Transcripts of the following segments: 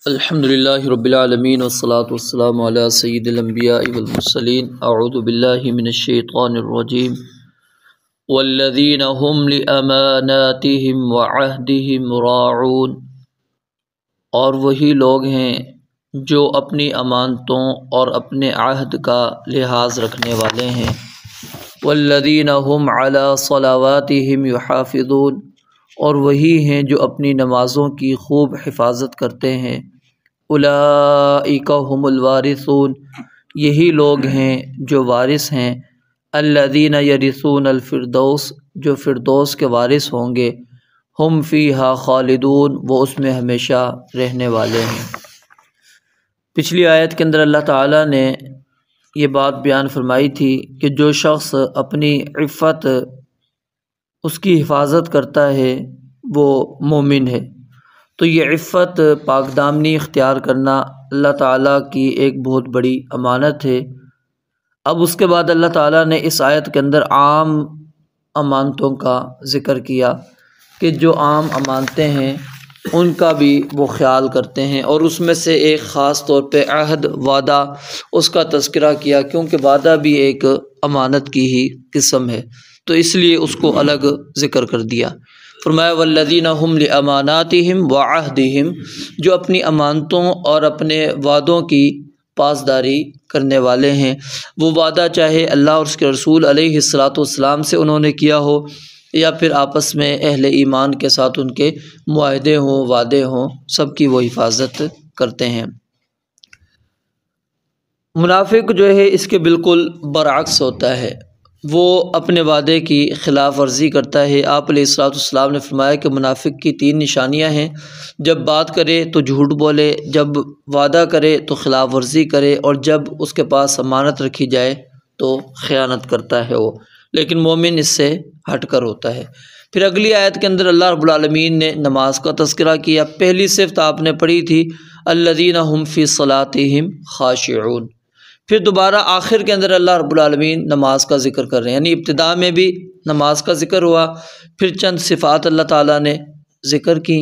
الحمدللہ رب العالمین والصلاة والسلام علی سید الانبیاء والمرسلین اعوذ باللہ من الشیطان الرجیم والذین هم لأماناتهم وعہدهم راعون، اور وہی لوگ ہیں جو اپنی امانتوں اور اپنے عہد کا لحاظ رکھنے والے ہیں۔ والذین هم علی صلواتهم یحافظون، اور وہی ہیں جو اپنی نمازوں کی خوب حفاظت کرتے ہیں۔ اولئک هم الوارثون، یہی لوگ ہیں جو وارث ہیں۔ الذین یرثون الفردوس، جو فردوس کے وارث ہوں گے۔ ہم فیہا خالدون، وہ اس میں ہمیشہ رہنے والے ہیں۔ پچھلی آیت کے اندر اللہ تعالیٰ نے یہ بات بیان فرمائی تھی کہ جو شخص اپنی عفت اس کی حفاظت کرتا ہے وہ مومن ہے۔ تو یہ عفت پاک دامنی اختیار کرنا اللہ تعالیٰ کی ایک بہت بڑی امانت ہے۔ اب اس کے بعد اللہ تعالیٰ نے اس آیت کے اندر عام امانتوں کا ذکر کیا کہ جو عام امانتیں ہیں ان کا بھی وہ خیال کرتے ہیں، اور اس میں سے ایک خاص طور پہ عہد، وعدہ، اس کا تذکرہ کیا، کیونکہ وعدہ بھی ایک امانت کی ہی قسم ہے، تو اس لیے اس کو الگ ذکر کر دیا۔ فرمایا والذین هم لاماناتہم وعہدہم، جو اپنی امانتوں اور اپنے وعدوں کی پاسداری کرنے والے ہیں۔ وہ وعدہ چاہے اللہ اور اس کے رسول علیہ الصلاۃ سے انہوں نے کیا ہو، یا پھر آپس میں اہل ایمان کے ساتھ ان کے معاہدے ہوں، وعدے ہوں، سب کی وہ حفاظت کرتے ہیں۔ منافق جو ہے اس کے بالکل برعکس ہوتا ہے، وہ اپنے وعدے کی خلاف ورزی کرتا ہے۔ آپ علیہ الصلاۃ نے فرمایا کہ منافق کی 3 نشانیاں ہیں: جب بات کرے تو جھوٹ بولے، جب وعدہ کرے تو خلاف ورزی کرے، اور جب اس کے پاس امانت رکھی جائے تو خیانت کرتا ہے وہ، لیکن مومن اس سے ہٹ کر ہوتا ہے۔ پھر اگلی آیت کے اندر اللہ رب العالمین نے نماز کا تذکرہ کیا۔ پہلی صفت آپ نے پڑھی تھی الذین هم فی صلاتہم خاشعون، پھر دوبارہ آخر کے اندر اللہ رب العالمین نماز کا ذکر کر رہے ہیں، یعنی ابتداء میں بھی نماز کا ذکر ہوا، پھر چند صفات اللہ تعالیٰ نے ذکر کی،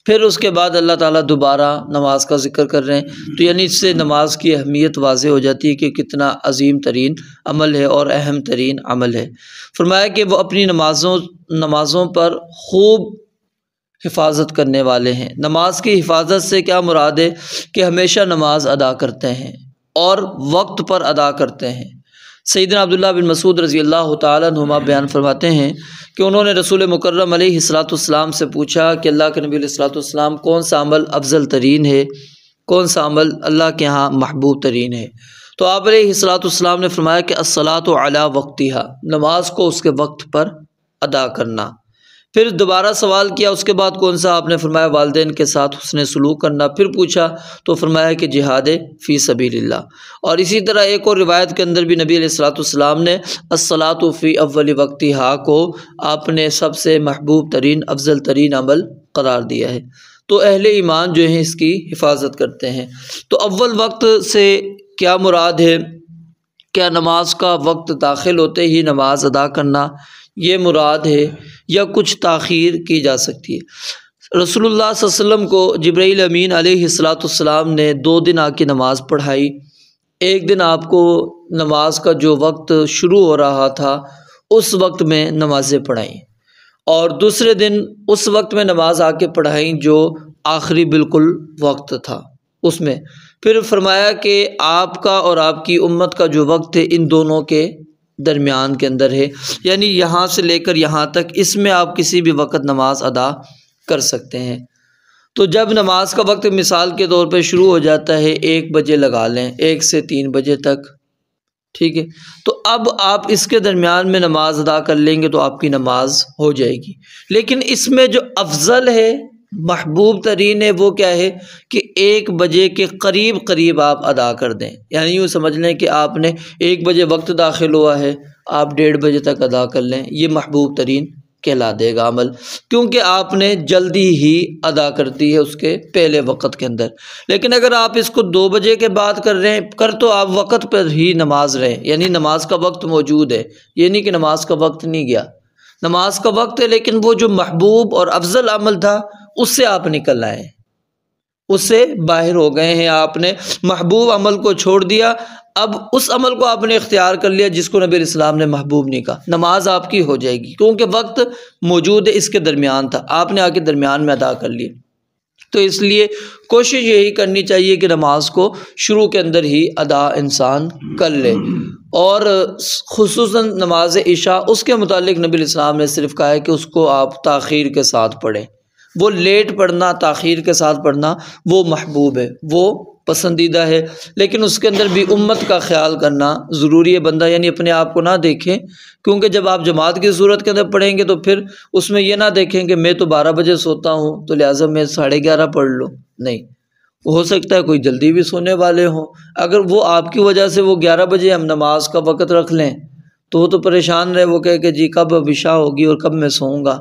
پھر اس کے بعد اللہ تعالیٰ دوبارہ نماز کا ذکر کر رہے ہیں۔ تو یعنی اس سے نماز کی اہمیت واضح ہو جاتی ہے کہ کتنا عظیم ترین عمل ہے اور اہم ترین عمل ہے۔ فرمایا کہ وہ اپنی نمازوں پر خوب حفاظت کرنے والے ہیں۔ نماز کی حفاظت سے کیا مراد ہے کہ ہمیشہ نماز ادا کرتے ہیں اور وقت پر ادا کرتے ہیں۔ سیدنا عبداللہ بن مسعود رضی اللہ تعالیٰ عنہما بیان فرماتے ہیں کہ انہوں نے رسول مکرم علیہ الصلاۃ سے پوچھا کہ اللہ کے نبی علیہ الصلاۃ کون سا عمل افضل ترین ہے، کون سا عمل اللہ کے ہاں محبوب ترین ہے؟ تو آپ علیہ الصلاۃ نے فرمایا کہ الصلاۃ علی وقتہا، نماز کو اس کے وقت پر ادا کرنا۔ پھر دوبارہ سوال کیا اس کے بعد کون سا؟ آپ نے فرمایا والدین کے ساتھ حسن سلوک کرنا۔ پھر پوچھا تو فرمایا کہ جہاد فی سبیل اللہ۔ اور اسی طرح ایک اور روایت کے اندر بھی نبی علیہ الصلاۃ نے الصلاۃ فی اول وقتہا کو آپ نے سب سے محبوب ترین، افضل ترین عمل قرار دیا ہے۔ تو اہل ایمان جو ہیں اس کی حفاظت کرتے ہیں۔ تو اول وقت سے کیا مراد ہے؟ کیا نماز کا وقت داخل ہوتے ہی نماز ادا کرنا یہ مراد ہے، یا کچھ تاخیر کی جا سکتی ہے؟ رسول اللہ صلی اللہ علیہ وسلم کو جبرائیل امین علیہ الصلاۃ نے 2 دن آ کے نماز پڑھائی۔ ایک دن آپ کو نماز کا جو وقت شروع ہو رہا تھا اس وقت میں نمازیں پڑھائیں، اور دوسرے دن اس وقت میں نماز آ کے پڑھائیں جو آخری بالکل وقت تھا اس میں۔ پھر فرمایا کہ آپ کا اور آپ کی امت کا جو وقت ہے ان دونوں کے درمیان کے اندر ہے، یعنی یہاں سے لے کر یہاں تک، اس میں آپ کسی بھی وقت نماز ادا کر سکتے ہیں۔ تو جب نماز کا وقت مثال کے طور پہ شروع ہو جاتا ہے 1 بجے لگا لیں، 1 سے 3 بجے تک، ٹھیک ہے، تو اب آپ اس کے درمیان میں نماز ادا کر لیں گے تو آپ کی نماز ہو جائے گی۔ لیکن اس میں جو افضل ہے، محبوب ترین ہے، وہ کیا ہے کہ 1 بجے کے قریب آپ ادا کر دیں، یعنی یوں سمجھ لیں کہ آپ نے 1 بجے وقت داخل ہوا ہے، آپ 1:30 بجے تک ادا کر لیں، یہ محبوب ترین کہلا دے گا عمل، کیونکہ آپ نے جلدی ہی ادا کر دی ہے اس کے پہلے وقت کے اندر۔ لیکن اگر آپ اس کو 2 بجے کے بعد کر رہے ہیں تو آپ وقت پر ہی نماز رہیں، یعنی نماز کا وقت موجود ہے، یہ نہیں کہ نماز کا وقت نہیں گیا، نماز کا وقت ہے، لیکن وہ جو محبوب اور افضل عمل تھا اس سے آپ نکل آئے۔ اس سے باہر ہو گئے ہیں، آپ نے محبوب عمل کو چھوڑ دیا، اب اس عمل کو آپ نے اختیار کر لیا جس کو نبی علیہ السلام نے محبوب نہیں کہا۔ نماز آپ کی ہو جائے گی کیونکہ وقت موجود ہے، اس کے درمیان تھا، آپ نے آ کے درمیان میں ادا کر لی۔ تو اس لیے کوشش یہی کرنی چاہیے کہ نماز کو شروع کے اندر ہی ادا انسان کر لے، اور خصوصاً نماز عشاء، اس کے متعلق نبی علیہ السلام نے صرف کہا ہے کہ اس کو آپ تاخیر کے ساتھ پڑھیں۔ وہ لیٹ پڑھنا، تاخیر کے ساتھ پڑھنا وہ محبوب ہے، وہ پسندیدہ ہے، لیکن اس کے اندر بھی امت کا خیال کرنا ضروری ہے۔ بندہ یعنی اپنے آپ کو نہ دیکھیں، کیونکہ جب آپ جماعت کی صورت کے اندر پڑھیں گے تو پھر اس میں یہ نہ دیکھیں کہ میں تو 12 بجے سوتا ہوں تو لہٰذا میں 11:30 پڑھ لوں، نہیں، ہو سکتا ہے کوئی جلدی بھی سونے والے ہوں، اگر وہ آپ کی وجہ سے وہ 11 بجے ہم نماز کا وقت رکھ لیں تو وہ تو پریشان رہے، وہ کہے کہ جی کب اب عشاء ہوگی اور کب میں سوؤں گا۔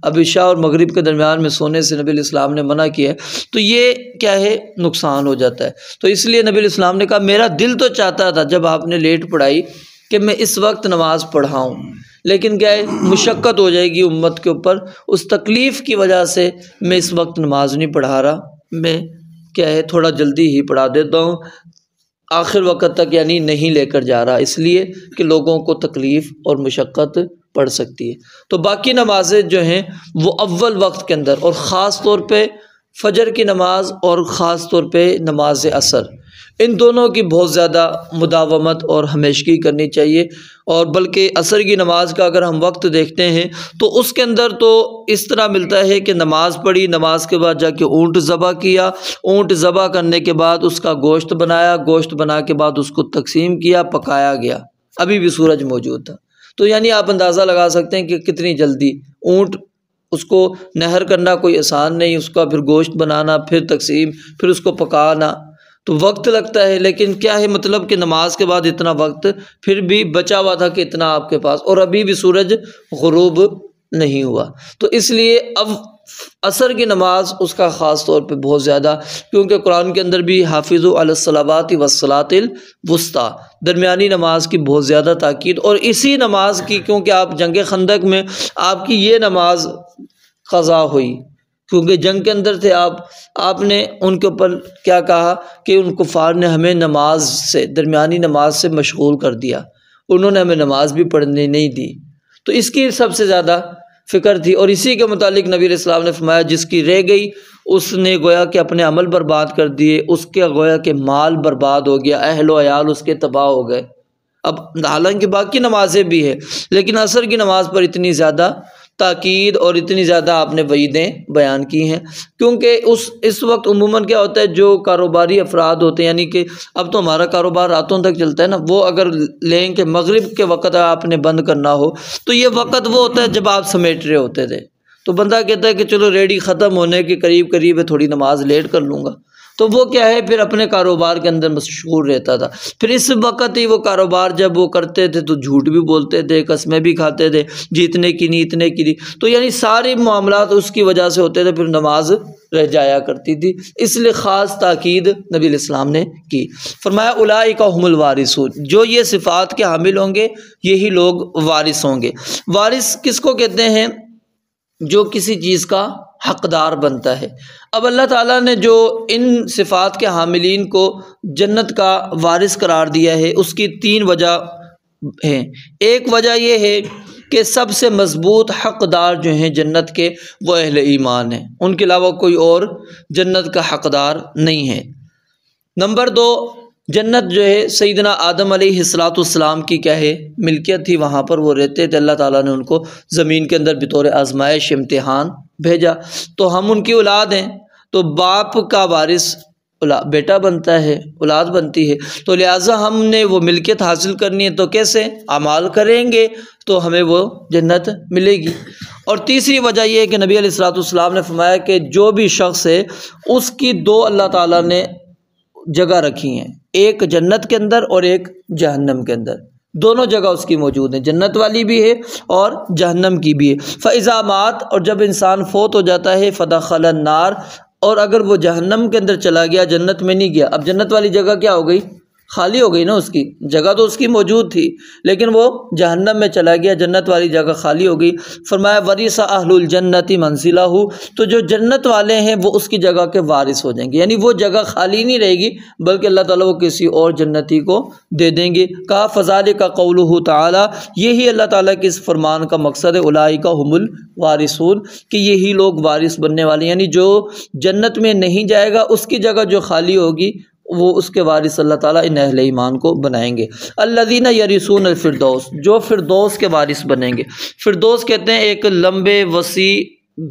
اب عشاء اور مغرب کے درمیان میں سونے سے نبی علیہ السلام نے منع کیا ہے، تو یہ کیا ہے، نقصان ہو جاتا ہے۔ تو اس لیے نبی علیہ السلام نے کہا میرا دل تو چاہتا تھا جب آپ نے لیٹ پڑھائی کہ میں اس وقت نماز پڑھاؤں، لیکن کیا ہے، مشقت ہو جائے گی امت کے اوپر، اس تکلیف کی وجہ سے میں اس وقت نماز نہیں پڑھا رہا، میں کیا ہے تھوڑا جلدی ہی پڑھا دیتا ہوں، آخر وقت تک یعنی نہیں لے کر جا رہا، اس لیے کہ لوگوں کو تکلیف اور مشقت پڑ سکتی ہے۔ تو باقی نمازیں جو ہیں وہ اول وقت کے اندر، اور خاص طور پہ فجر کی نماز اور خاص طور پہ نماز عصر، ان دونوں کی بہت زیادہ مداومت اور ہمیشگی کرنی چاہیے۔ اور بلکہ عصر کی نماز کا اگر ہم وقت دیکھتے ہیں تو اس کے اندر تو اس طرح ملتا ہے کہ نماز پڑھی، نماز کے بعد جا کے اونٹ ذبح کیا، اونٹ ذبح کرنے کے بعد اس کا گوشت بنایا، گوشت بنا کے بعد اس کو تقسیم کیا، پکایا گیا، ابھی بھی سورج موجود تھا۔ تو یعنی آپ اندازہ لگا سکتے ہیں کہ کتنی جلدی اونٹ، اس کو نہر کرنا کوئی آسان نہیں، اس کا پھر گوشت بنانا، پھر تقسیم، پھر اس کو پکانا، تو وقت لگتا ہے۔ لیکن کیا ہے مطلب کہ نماز کے بعد اتنا وقت پھر بھی بچا ہوا تھا کہ اتنا آپ کے پاس، اور ابھی بھی سورج غروب نہیں ہوا۔ تو اس لیے اب عصر کی نماز اس کا خاص طور پہ بہت زیادہ، کیونکہ قرآن کے اندر بھی حافظوا علی الصلوات والصلاۃ الوسطیٰ، درمیانی نماز کی بہت زیادہ تاکید، اور اسی نماز کی، کیونکہ آپ جنگ خندق میں آپ کی یہ نماز قضا ہوئی، کیونکہ جنگ کے اندر تھے آپ نے ان کے اوپر کیا کہا کہ ان کفار نے ہمیں نماز سے، درمیانی نماز سے مشغول کر دیا، انہوں نے ہمیں نماز بھی پڑھنے نہیں دی، تو اس کی سب سے زیادہ فکر تھی۔ اور اسی کے متعلق نبی علیہ السلام نے فرمایا جس کی رہ گئی اس نے گویا کہ اپنے عمل برباد کر دیے، اس کے گویا کہ مال برباد ہو گیا، اہل و عیال اس کے تباہ ہو گئے۔ اب حالانکہ باقی نمازیں بھی ہیں، لیکن عصر کی نماز پر اتنی زیادہ تاکید اور اتنی زیادہ آپ نے وعیدیں بیان کی ہیں، کیونکہ اس وقت عموماً کیا ہوتا ہے، جو کاروباری افراد ہوتے ہیں، یعنی کہ اب تو ہمارا کاروبار راتوں تک چلتا ہے نا، وہ اگر لیں کہ مغرب کے وقت آپ نے بند کرنا ہو تو یہ وقت وہ ہوتا ہے جب آپ سمیٹ رہے ہوتے تھے، تو بندہ کہتا ہے کہ چلو ریڈی ختم ہونے کے قریب ہے، تھوڑی نماز لیٹ کر لوں گا، تو وہ کیا ہے پھر اپنے کاروبار کے اندر مشغول رہتا تھا۔ پھر اس وقت ہی وہ کاروبار جب وہ کرتے تھے تو جھوٹ بھی بولتے تھے، قسمیں بھی کھاتے تھے، جیتنے کی نہیں، اتنے کی نہیں، تو یعنی سارے معاملات اس کی وجہ سے ہوتے تھے، پھر نماز رہ جایا کرتی تھی۔ اس لیے خاص تاکید نبی علیہ السلام نے کی، فرمایا اولئک هم الوارثون، جو یہ صفات کے حامل ہوں گے یہی لوگ وارث ہوں گے۔ وارث کس کو کہتے ہیں؟ جو کسی چیز کا حقدار بنتا ہے۔ اب اللہ تعالیٰ نے جو ان صفات کے حاملین کو جنت کا وارث قرار دیا ہے، اس کی 3 وجہ ہیں۔ ایک وجہ یہ ہے کہ سب سے مضبوط حقدار جو ہیں جنت کے وہ اہل ایمان ہیں، ان کے علاوہ کوئی اور جنت کا حقدار نہیں ہے۔ نمبر 2، جنت جو ہے سیدنا آدم علیہ السلام کی کیا ہے، ملکیت تھی، وہاں پر وہ رہتے تھے، اللہ تعالیٰ نے ان کو زمین کے اندر بطور آزمائش امتحان بھیجا، تو ہم ان کی اولاد ہیں، تو باپ کا وارث بیٹا بنتا ہے، اولاد بنتی ہے، تو لہٰذا ہم نے وہ ملکیت حاصل کرنی ہے، تو کیسے اعمال کریں گے تو ہمیں وہ جنت ملے گی۔ اور تیسری وجہ یہ ہے کہ نبی علیہ السلام نے فرمایا کہ جو بھی شخص ہے اس کی 2 اللہ تعالیٰ نے جگہ رکھی ہیں، ایک جنت کے اندر اور ایک جہنم کے اندر، دونوں جگہ اس کی موجود ہیں، جنت والی بھی ہے اور جہنم کی بھی ہے۔ فَإِذَا مَاتَ، اور جب انسان فوت ہو جاتا ہے، فَدَخَلَ النَّارَ، اور اگر وہ جہنم کے اندر چلا گیا، جنت میں نہیں گیا، اب جنت والی جگہ کیا ہو گئی؟ خالی ہو گئی نا، اس کی جگہ تو اس کی موجود تھی لیکن وہ جہنم میں چلا گیا، جنت والی جگہ خالی ہو گئی۔ فرمایا ورث اہل الجنت منزلہ، تو جو جنت والے ہیں وہ اس کی جگہ کے وارث ہو جائیں گے، یعنی وہ جگہ خالی نہیں رہے گی بلکہ اللہ تعالیٰ وہ کسی اور جنتی کو دے دیں گے۔ کہا فذالک قولہ تعالی، یہی اللہ تعالیٰ کے اس فرمان کا مقصد ہے، اولئک هم الوارثون، کہ یہی لوگ وارث بننے والے، یعنی جو جنت میں نہیں جائے گا اس کی جگہ جو خالی ہوگی وہ اس کے وارث اللہ تعالیٰ ان اہل ایمان کو بنائیں گے۔ الذین یرثون الفردوس، جو فردوس کے وارث بنیں گے۔ فردوس کہتے ہیں ایک لمبے وسیع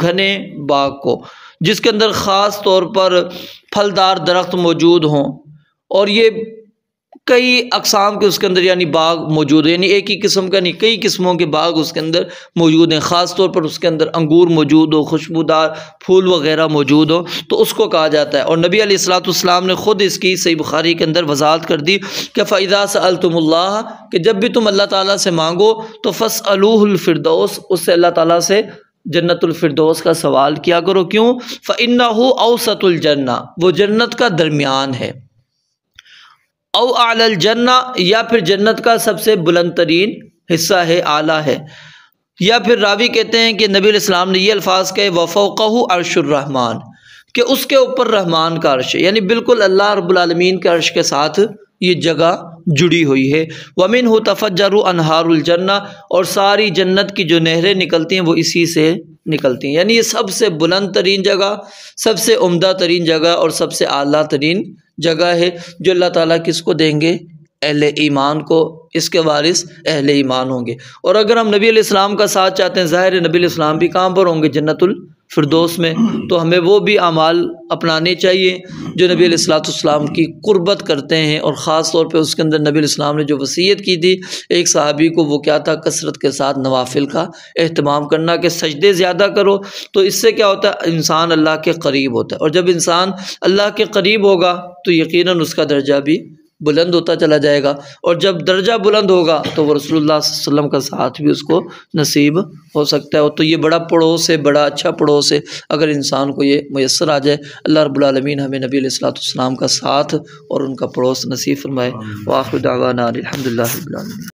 گھنے باغ کو، جس کے اندر خاص طور پر پھلدار درخت موجود ہوں، اور یہ کئی اقسام کے اس کے اندر یعنی باغ موجود ہیں، یعنی ایک ہی قسم کا نہیں، کئی قسموں کے باغ اس کے اندر موجود ہیں، خاص طور پر اس کے اندر انگور موجود ہو، خوشبودار پھول وغیرہ موجود ہو تو اس کو کہا جاتا ہے۔ اور نبی علیہ الصلوۃ والسلام نے خود اس کی صحیح بخاری کے اندر وضاحت کر دی کہ فَإِذَا سَأَلْتُمُ اللَّهَ، کہ جب بھی تم اللہ تعالیٰ سے مانگو تو فَاسْأَلُوهُ الْفِرْدَوْسَ، اس سے اللہ تعالیٰ سے جنت الفردوس کا سوال کیا کرو۔ کیوں؟ فَإِنَّهُ أَوْسَطُ الْجَنَّةِ، وہ جنت کا درمیان ہے، او اعلی الجنہ، یا پھر جنت کا سب سے بلند ترین حصہ ہے، اعلیٰ ہے۔ یا پھر راوی کہتے ہیں کہ نبی علیہ السلام نے یہ الفاظ کہے وَفَوْقَهُ عَرْشُ الرحمن، کہ اس کے اوپر رحمان کا عرش ہے، یعنی بالکل اللہ رب العالمین کے عرش کے ساتھ یہ جگہ جڑی ہوئی ہے۔ وَمِنْهُ تَفَجَّرُ أَنْهَارُ الْجَنَّةِ، اور ساری جنت کی جو نہریں نکلتی ہیں وہ اسی سے نکلتی ہیں، یعنی یہ سب سے بلند ترین جگہ، سب سے عمدہ ترین جگہ اور سب سے اعلیٰ ترین جگہ ہے، جو اللہ تعالیٰ کس کو دیں گے؟ اہل ایمان کو، اس کے وارث اہل ایمان ہوں گے۔ اور اگر ہم نبی علیہ السلام کا ساتھ چاہتے ہیں، ظاہر ہے نبی علیہ السلام بھی کہاں پر ہوں گے؟ جنت الفردوس میں، تو ہمیں وہ بھی اعمال اپنانے چاہیے جو نبی علیہ السلام کی قربت کرتے ہیں۔ اور خاص طور پہ اس کے اندر نبی علیہ السلام نے جو وصیت کی تھی ایک صحابی کو، وہ کیا تھا؟ کثرت کے ساتھ نوافل کا اہتمام کرنا، کہ سجدے زیادہ کرو، تو اس سے کیا ہوتا ہے؟ انسان اللہ کے قریب ہوتا ہے، اور جب انسان اللہ کے قریب ہوگا تو یقیناً اس کا درجہ بھی بلند ہوتا چلا جائے گا، اور جب درجہ بلند ہوگا تو وہ رسول اللہ صلی اللہ علیہ وسلم کا ساتھ بھی اس کو نصیب ہو سکتا ہے۔ تو یہ بڑا پڑوس ہے، بڑا اچھا پڑوس ہے اگر انسان کو یہ میسر آ جائے۔ اللہ رب العالمین ہمیں نبی علیہ السلام کا ساتھ اور ان کا پڑوس نصیب فرمائے۔ وآخر دعوانا الحمدللہ رب العالمین۔